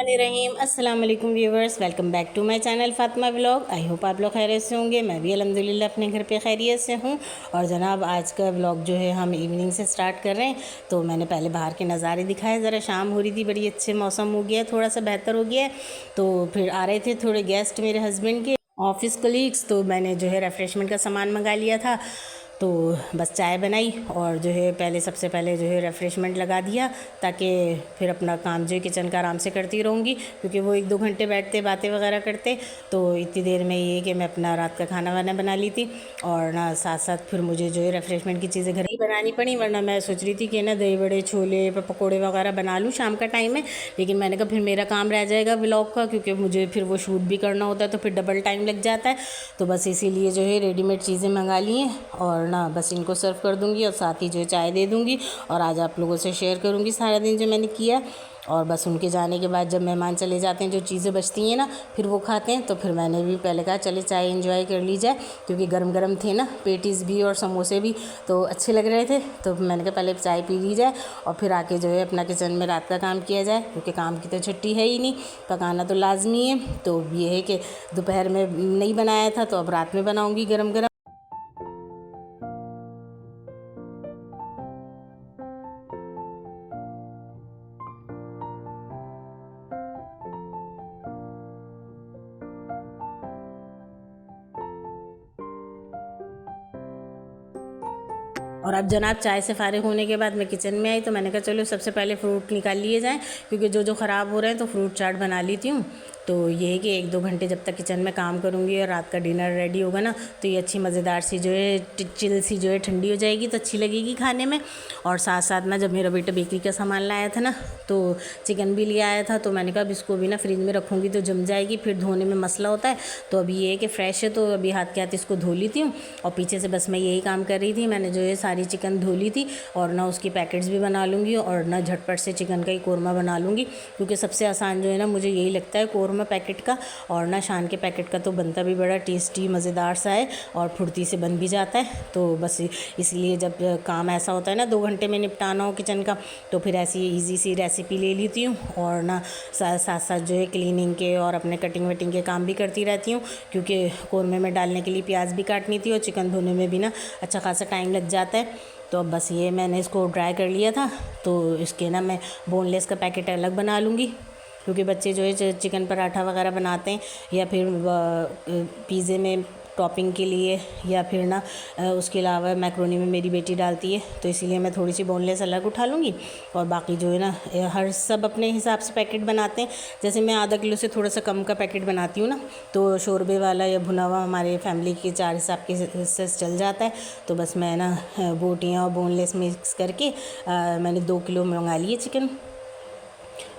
बिस्मिल्लाहिर्रहमानिर्रहीम। अस्सलाम वालेकुम viewers, welcome back to my channel Fatima vlog. I hope आप लोग खैरियत से होंगे। मैं भी अल्हम्दुलिल्लाह अपने घर पे खैरियत से हूँ। और जनाब आज का व्लॉग जो है हम इवनिंग से स्टार्ट कर रहे हैं। तो मैंने पहले बाहर के नज़ारे दिखाए, ज़रा शाम हो रही थी, बड़ी अच्छे मौसम हो गया, थोड़ा सा बेहतर हो गया है। तो फिर आ रहे थे थोड़े गेस्ट मेरे हस्बैंड के ऑफ़िस कलीग्स, तो मैंने जो है रेफ़्रेशमेंट का सामान मंगा लिया था। तो बस चाय बनाई और जो है सबसे पहले जो है रेफ़्रेशमेंट लगा दिया, ताकि फिर अपना काम जो है किचन का आराम से करती रहूँगी, क्योंकि वो 1-2 घंटे बैठते बातें वगैरह करते। तो इतनी देर में ये कि मैं अपना रात का खाना वाना बना ली थी। और ना साथ साथ फिर मुझे जो है रेफ़्रेशमेंट की चीज़ें घर ही बनानी पड़ी, वरना मैं सोच रही थी कि ना दही बड़े, छोले, पकौड़े वगैरह बना लूँ, शाम का टाइम है। लेकिन मैंने कहा फिर मेरा काम रह जाएगा व्लॉग का, क्योंकि मुझे फिर वो शूट भी करना होता है, तो फिर डबल टाइम लग जाता है। तो बस इसीलिए जो है रेडीमेड चीज़ें मंगा ली हैं और ना बस इनको सर्व कर दूँगी और साथ ही जो है चाय दे दूँगी। और आज आप लोगों से शेयर करूँगी सारा दिन जो मैंने किया। और बस उनके जाने के बाद जब मेहमान चले जाते हैं, जो चीज़ें बचती हैं ना, फिर वो खाते हैं। तो फिर मैंने भी पहले कहा चले चाय एंजॉय कर ली जाए, क्योंकि गरम गरम थे ना, पेटीज़ भी और समोसे भी, तो अच्छे लग रहे थे। तो मैंने कहा पहले चाय पी ली जाए और फिर आके जो है अपना किचन में रात का काम किया जाए, क्योंकि काम की तो छुट्टी है ही नहीं, पकाना तो लाजमी है। तो ये है कि दोपहर में नहीं बनाया था, तो अब रात में बनाऊँगी गरम गरम। और अब जनाब चाय से फ़ारिग होने के बाद मैं किचन में आई, तो मैंने कहा चलो सबसे पहले फ़्रूट निकाल लिए जाएँ, क्योंकि जो जो ख़राब हो रहे हैं तो फ्रूट चाट बना लेती हूँ। तो ये है कि 1-2 घंटे जब तक किचन में काम करूँगी और रात का डिनर रेडी होगा ना, तो ये अच्छी मज़ेदार सी जो है चिल सी जो है ठंडी हो जाएगी, तो अच्छी लगेगी खाने में। और साथ साथ ना जब मेरा बेटा बेकरी का सामान लाया था ना, तो चिकन भी ले आया था। तो मैंने कहा अब इसको भी ना फ्रिज में रखूँगी तो जम जाएगी, फिर धोने में मसला होता है। तो अभी ये है कि फ़्रेश है, तो अभी हाथ के हाथ इसको धो लेती हूँ। और पीछे से बस मैं यही काम कर रही थी, मैंने जो है सारी चिकन धो ली थी और ना उसकी पैकेट्स भी बना लूँगी और ना झटपट से चिकन का ही कोरमा बना लूँगी, क्योंकि सबसे आसान जो है ना मुझे यही लगता है कोरमा पैकेट का। और ना शान के पैकेट का तो बनता भी बड़ा टेस्टी मज़ेदार सा है और फुर्ती से बन भी जाता है। तो बस इसलिए जब काम ऐसा होता है ना 2 घंटे में निपटाना हो किचन का, तो फिर ऐसी ईजी सी रेसिपी ले लेती हूँ। और ना साथ साथ जो है क्लीनिंग के और अपने कटिंग वटिंग के काम भी करती रहती हूँ, क्योंकि कोरमे में डालने के लिए प्याज भी काटनी थी और चिकन धोने में भी ना अच्छा खासा टाइम लग जाता है। तो अब बस ये मैंने इसको ड्राई कर लिया था, तो इसके ना मैं बोनलेस का पैकेट अलग बना लूँगी, क्योंकि बच्चे जो है चिकन पराठा वगैरह बनाते हैं, या फिर पिज़्ज़े में टॉपिंग के लिए, या फिर ना उसके अलावा मैक्रोनी में मेरी बेटी डालती है, तो इसीलिए मैं थोड़ी सी बोनलेस अलग उठा लूँगी। और बाकी जो है ना हर सब अपने हिसाब से पैकेट बनाते हैं। जैसे मैं आधा किलो से थोड़ा सा कम का पैकेट बनाती हूँ ना, तो शोरबे वाला या भुना हुआ हमारे फैमिली के 4 हिसाब के से चल जाता है। तो बस मैं ना बोटियाँ और बोनलेस मिक्स करके मैंने 2 किलो मंगा लिए चिकन।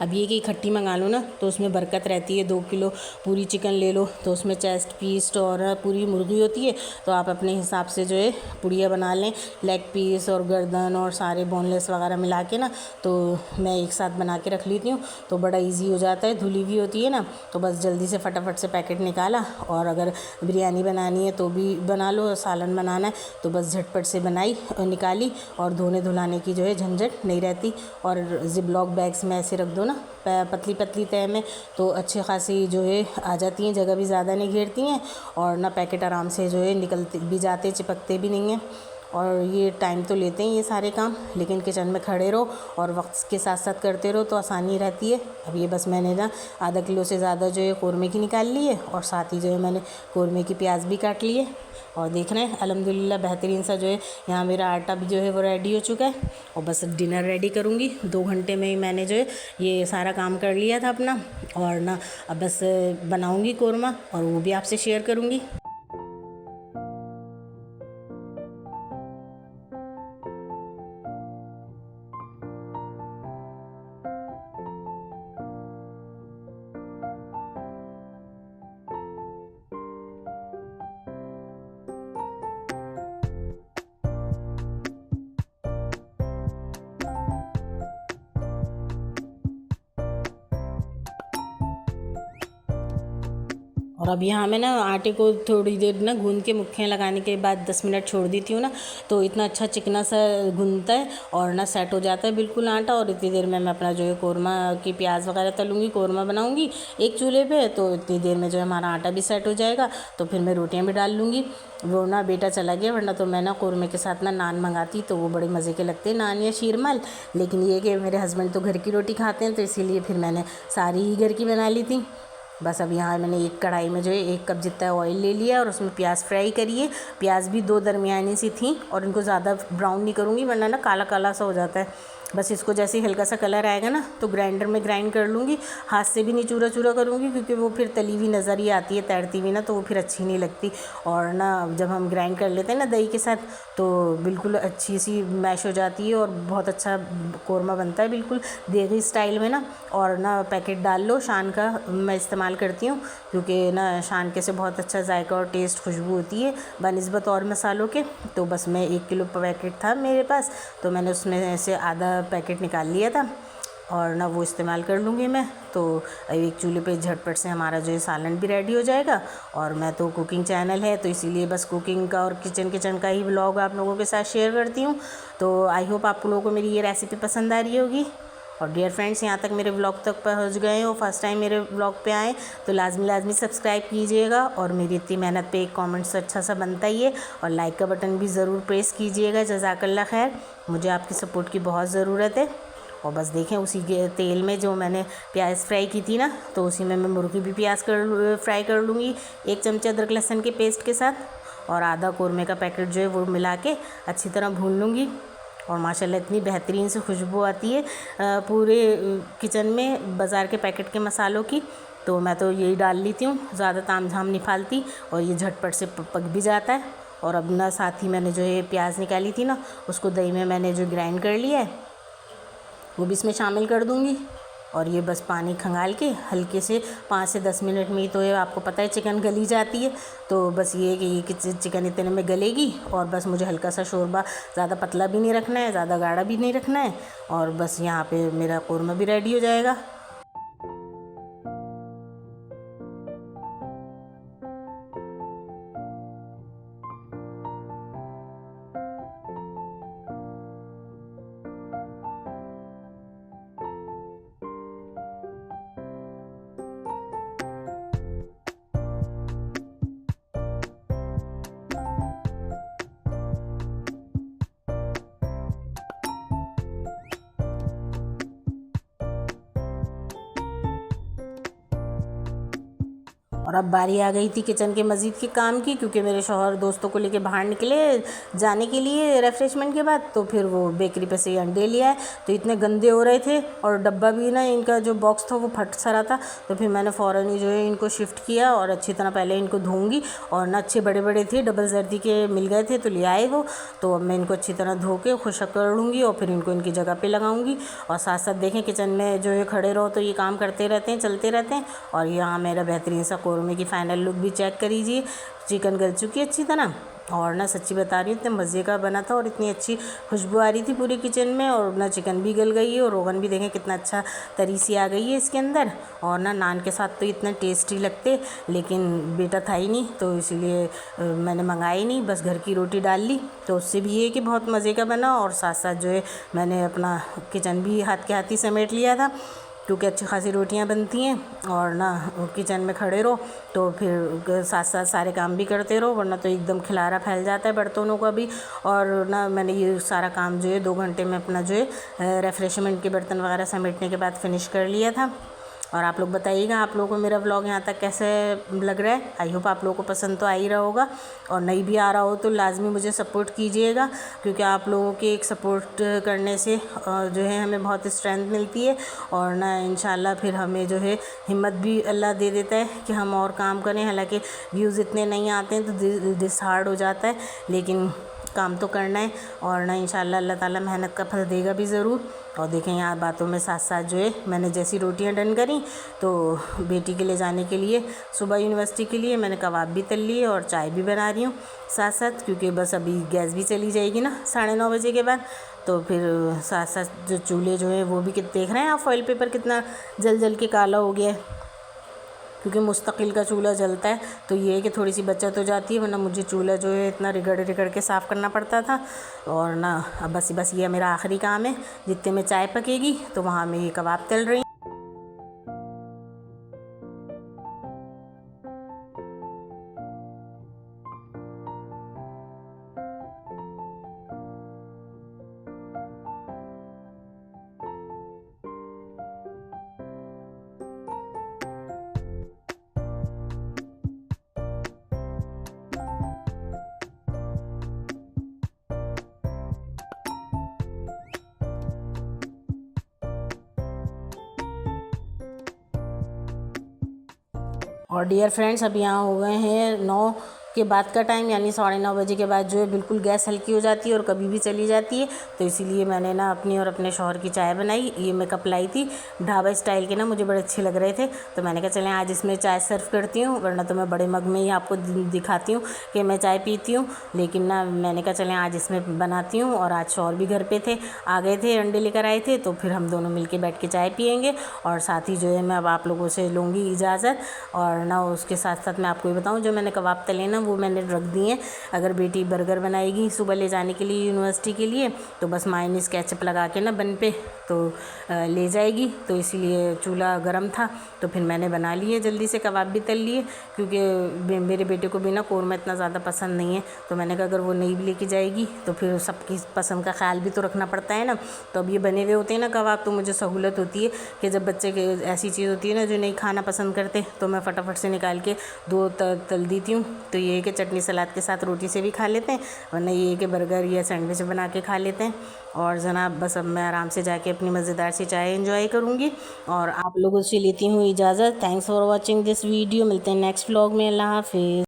अब ये कि इकट्ठी मंगा लो ना, तो उसमें बरकत रहती है। 2 किलो पूरी चिकन ले लो, तो उसमें चेस्ट पीस और पूरी मुर्गी होती है, तो आप अपने हिसाब से जो है पुड़िया बना लें, लेग पीस और गर्दन और सारे बोनलेस वगैरह मिला के ना, तो मैं एक साथ बना के रख लेती हूँ, तो बड़ा ईजी हो जाता है। धुली हुई होती है ना, तो बस जल्दी से फटाफट से पैकेट निकाला। और अगर बिरयानी बनानी है तो भी बना लो, सालन बनाना है तो बस झटपट से बनाई और निकाली, और धोने धुलाने की जो है झंझट नहीं रहती। और जिपलॉक बैग्स में ऐसे रख दो ना पतली पतली तह में, तो अच्छे खासी जो है आ जाती हैं, जगह भी ज़्यादा नहीं घेरती हैं, और ना पैकेट आराम से जो है निकलते भी जाते, चिपकते भी नहीं हैं। और ये टाइम तो लेते हैं ये सारे काम, लेकिन किचन में खड़े रहो और वक्त के साथ साथ करते रहो तो आसानी रहती है। अब ये बस मैंने ना आधा किलो से ज़्यादा जो है कौरमे की निकाल ली है, और साथ ही जो है मैंने कौरमे की प्याज भी काट ली है। और देख रहे हैं अल्हम्दुलिल्लाह बेहतरीन सा जो है यहाँ मेरा आटा भी जो है वो रेडी हो चुका है। और बस डिनर रेडी करूँगी। 2 घंटे में ही मैंने जो है ये सारा काम कर लिया था अपना। और ना अब बस बनाऊँगी कौरमा और वो भी आपसे शेयर करूँगी। और अब यहाँ मैं ना आटे को थोड़ी देर ना गूंद के मुट्ठियाँ लगाने के बाद 10 मिनट छोड़ देती हूँ ना, तो इतना अच्छा चिकना सा गूंदता है और ना सेट हो जाता है बिल्कुल आटा। और इतनी देर में मैं अपना जो है कौरमा की प्याज वगैरह तलूँगी, कौरमा बनाऊँगी एक चूल्हे पे। तो इतनी देर में जो है हमारा आटा भी सेट हो जाएगा, तो फिर मैं रोटियाँ भी डाल लूँगी। वो ना बेटा चला गया, वरना तो मैं ना कौरमे के साथ ना नान मंगाती, तो वो बड़े मज़े के लगते हैं, नान या शीरमाल। लेकिन ये कि मेरे हस्बैंड तो घर की रोटी खाते हैं, तो इसीलिए फिर मैंने सारी ही घर की बना ली थी। बस अब यहाँ मैंने एक कढ़ाई में जो है 1 कप जितना ऑयल ले लिया और उसमें प्याज फ्राई करिए। प्याज भी 2 दरमियानी सी थी, और इनको ज़्यादा ब्राउन नहीं करूँगी वरना ना काला काला सा हो जाता है। बस इसको जैसे ही हल्का सा कलर आएगा ना, तो ग्राइंडर में ग्राइंड कर लूँगी। हाथ से भी नहीं चूरा चूरा करूँगी, क्योंकि वो फिर तली हुई नज़र ही आती है तैरती हुई ना, तो वो फिर अच्छी नहीं लगती। और ना जब हम ग्राइंड कर लेते हैं ना दही के साथ, तो बिल्कुल अच्छी सी मैश हो जाती है और बहुत अच्छा कौरमा बनता है बिल्कुल देगी स्टाइल में ना। और ना पैकेट डाल लो, शान का मैं इस्तेमाल करती हूँ, क्योंकि ना शान के से बहुत अच्छा जायका और टेस्ट खुशबू होती है बनिस्बत और मसालों के। तो बस मैं 1 किलो पैकेट था मेरे पास, तो मैंने उसमें से आधा पैकेट निकाल लिया था और ना वो इस्तेमाल कर लूँगी मैं। तो एक चूल्हे पे झटपट से हमारा जो है सालन भी रेडी हो जाएगा। और मैं तो कुकिंग चैनल है, तो इसीलिए बस कुकिंग का और किचन का ही व्लॉग आप लोगों के साथ शेयर करती हूँ। तो आई होप आप लोगों को मेरी ये रेसिपी पसंद आ रही होगी। और डियर फ्रेंड्स, यहाँ तक मेरे व्लॉग तक पहुँच गए हो, फर्स्ट टाइम मेरे व्लॉग पे आए, तो लाजमी सब्सक्राइब कीजिएगा। और मेरी इतनी मेहनत पे एक कमेंट तो अच्छा सा बनता ही है, और लाइक का बटन भी ज़रूर प्रेस कीजिएगा। जज़ाकल्लाह खैर, मुझे आपकी सपोर्ट की बहुत ज़रूरत है। और बस देखें, उसी के तेल में जो मैंने प्याज फ्राई की थी ना, तो उसी में मैं मुर्गी भी प्याज फ्राई कर लूँगी 1 चमचा अदरक लहसुन के पेस्ट के साथ। और आधा कौरमे का पैकेट जो है वो मिला के अच्छी तरह भून लूँगी। और माशाल्लाह इतनी बेहतरीन से खुशबू आती है पूरे किचन में बाज़ार के पैकेट के मसालों की। तो मैं तो यही डाल लेती हूँ, ज़्यादा ताम झाम नहीं फालती, और ये झटपट से पक भी जाता है। और अब ना साथ ही मैंने जो है प्याज निकाली थी ना, उसको दही में मैंने जो ग्राइंड कर लिया है वो भी इसमें शामिल कर दूँगी। और ये बस पानी खंगाल के हल्के से 5 से 10 मिनट में ही, तो ये आपको पता है चिकन गली जाती है। तो बस ये है कि ये चिकन इतने में गलेगी। और बस मुझे हल्का सा शोरबा, ज़्यादा पतला भी नहीं रखना है, ज़्यादा गाढ़ा भी नहीं रखना है। और बस यहाँ पे मेरा कौरमा भी रेडी हो जाएगा। और अब बारी आ गई थी किचन के मज़ीद के काम की, क्योंकि मेरे शौहर दोस्तों को लेके बाहर निकले जाने के लिए रेफ्रेशमेंट के बाद। तो फिर वो बेकरी पे से अंडे लिया है, तो इतने गंदे हो रहे थे, और डब्बा भी ना इनका जो बॉक्स था वो फट सा रहा था। तो फिर मैंने फ़ौरन ही जो है इनको शिफ्ट किया, और अच्छी तरह पहले इनको धोऊँगी। और ना अच्छे बड़े बड़े थे, डबल जर्दी के मिल गए थे तो ले आए वो। तो अब मैं इनको अच्छी तरह धो के खुशक कर लूँगी, और फिर इनको इनकी जगह पर लगाऊँगी। और साथ साथ देखें, किचन में जो है खड़े रहो तो ये काम करते रहते हैं, चलते रहते हैं। और यहाँ मेरा बेहतरीन सा कौरमे की फ़ाइनल लुक भी चेक करीजिए। चिकन गल चुकी है अच्छी तरह, और ना सच्ची बता रही हूँ इतने मज़े का बना था, और इतनी अच्छी खुशबू आ रही थी पूरे किचन में। और ना चिकन भी गल गई है, और रोगन भी देखें कितना अच्छा तरी सी आ गई है इसके अंदर। और ना नान के साथ तो इतने टेस्टी लगते, लेकिन बेटा था ही नहीं, तो इसीलिए मैंने मंगाई नहीं, बस घर की रोटी डाल ली। तो उससे भी ये कि बहुत मज़े का बना। और साथ साथ जो है मैंने अपना किचन भी हाथ के हाथ ही समेट लिया था, क्योंकि अच्छी खासी रोटियां बनती हैं। और ना किचन में खड़े रहो तो फिर साथ साथ सारे काम भी करते रहो, वरना तो एकदम खिलारा फैल जाता है बर्तनों का भी। और ना मैंने ये सारा काम जो है 2 घंटे में अपना जो है रेफ्रेशमेंट के बर्तन वगैरह समेटने के बाद फिनिश कर लिया था। और आप लोग बताइएगा आप लोगों को मेरा व्लॉग यहाँ तक कैसे लग रहा है। आई होप आप लोगों को पसंद तो आ ही रहा होगा, और नहीं भी आ रहा हो तो लाजमी मुझे सपोर्ट कीजिएगा, क्योंकि आप लोगों के एक सपोर्ट करने से जो है हमें बहुत स्ट्रेंथ मिलती है। और ना इंशाल्लाह फिर हमें जो है हिम्मत भी अल्लाह दे देता है कि हम और काम करें। हालांकि व्यूज़ इतने नहीं आते हैं तो डिसहार्ड हो जाता है, लेकिन काम तो करना है। और ना इंशाल्लाह अल्लाह ताला मेहनत का फल देगा भी ज़रूर। और देखें यहाँ बातों में साथ साथ जो है मैंने जैसी रोटियां डन करी, तो बेटी के ले जाने के लिए सुबह यूनिवर्सिटी के लिए मैंने कबाब भी तल लिए और चाय भी बना रही हूँ साथ साथ, क्योंकि बस अभी गैस भी चली जाएगी ना 9:30 बजे के बाद। तो फिर साथ साथ जो चूल्हे जो है वो भी देख रहे हैं आप, फॉइल पेपर कितना जल जल के काला हो गया है। क्योंकि मुस्तकिल का चूल्हा जलता है, तो ये है कि थोड़ी सी बचत हो जाती है, वरना मुझे चूल्हा जो है इतना रिगड़ रिगड़ के साफ़ करना पड़ता था। और ना अब बस ये मेरा आखिरी काम है, जितने में चाय पकेगी तो वहाँ में ये कबाब तल रही। और डियर फ्रेंड्स, अब यहाँ हो गए हैं 9 के बाद का टाइम, यानी 9:30 बजे के बाद जो है बिल्कुल गैस हल्की हो जाती है और कभी भी चली जाती है। तो इसीलिए मैंने ना अपनी और अपने शौहर की चाय बनाई। ये मैं कप लाई थी ढाबा स्टाइल के, ना मुझे बड़े अच्छे लग रहे थे, तो मैंने कहा चलें आज इसमें चाय सर्व करती हूँ, वरना तो मैं बड़े मग में ही आपको दिखाती हूँ कि मैं चाय पीती हूँ। लेकिन ना मैंने कहा चलें आज इसमें बनाती हूँ। और आज शौहर भी घर पर थे, आ गए थे, अंडे लेकर आए थे, तो फिर हम दोनों मिल के बैठ के चाय पियेंगे। और साथ ही जो है मैं अब आप लोगों से लूँगी इजाज़त। और ना उसके साथ साथ मैं आपको ये बताऊँ, जो मैंने कबाब तले ना वो मैंने रख दिए हैं। अगर बेटी बर्गर बनाएगी सुबह ले जाने के लिए यूनिवर्सिटी के लिए, तो बस मायोनीज़ केचप लगा के ना बन पे तो ले जाएगी। तो इसीलिए चूल्हा गर्म था, तो फिर मैंने बना लिए जल्दी से, कबाब भी तल लिए, क्योंकि मेरे बेटे को भी ना कौरमा इतना ज़्यादा पसंद नहीं है। तो मैंने कहा अगर वो नहीं भी लेके जाएगी तो फिर सबकी पसंद का ख्याल भी तो रखना पड़ता है ना। तो अब ये बने हुए होते हैं ना कबाब, तो मुझे सहूलत होती है कि जब बच्चे के ऐसी चीज़ होती है ना जो नहीं खाना पसंद करते, तो मैं फटाफट से निकाल के 2 तल देती हूँ। तो ये है कि चटनी सलाद के साथ रोटी से भी खा लेते हैं, वरना ये है कि बर्गर या सैंडविच बना के खा लेते हैं। और जनाब बस अब मैं आराम से जाके अपनी मज़ेदार सी चाय एंजॉय करूँगी और आप लोगों से लेती हूँ इजाज़त। Thanks for watching this video. मिलते हैं नेक्स्ट व्लॉग में। अल्लाह हाफिज़।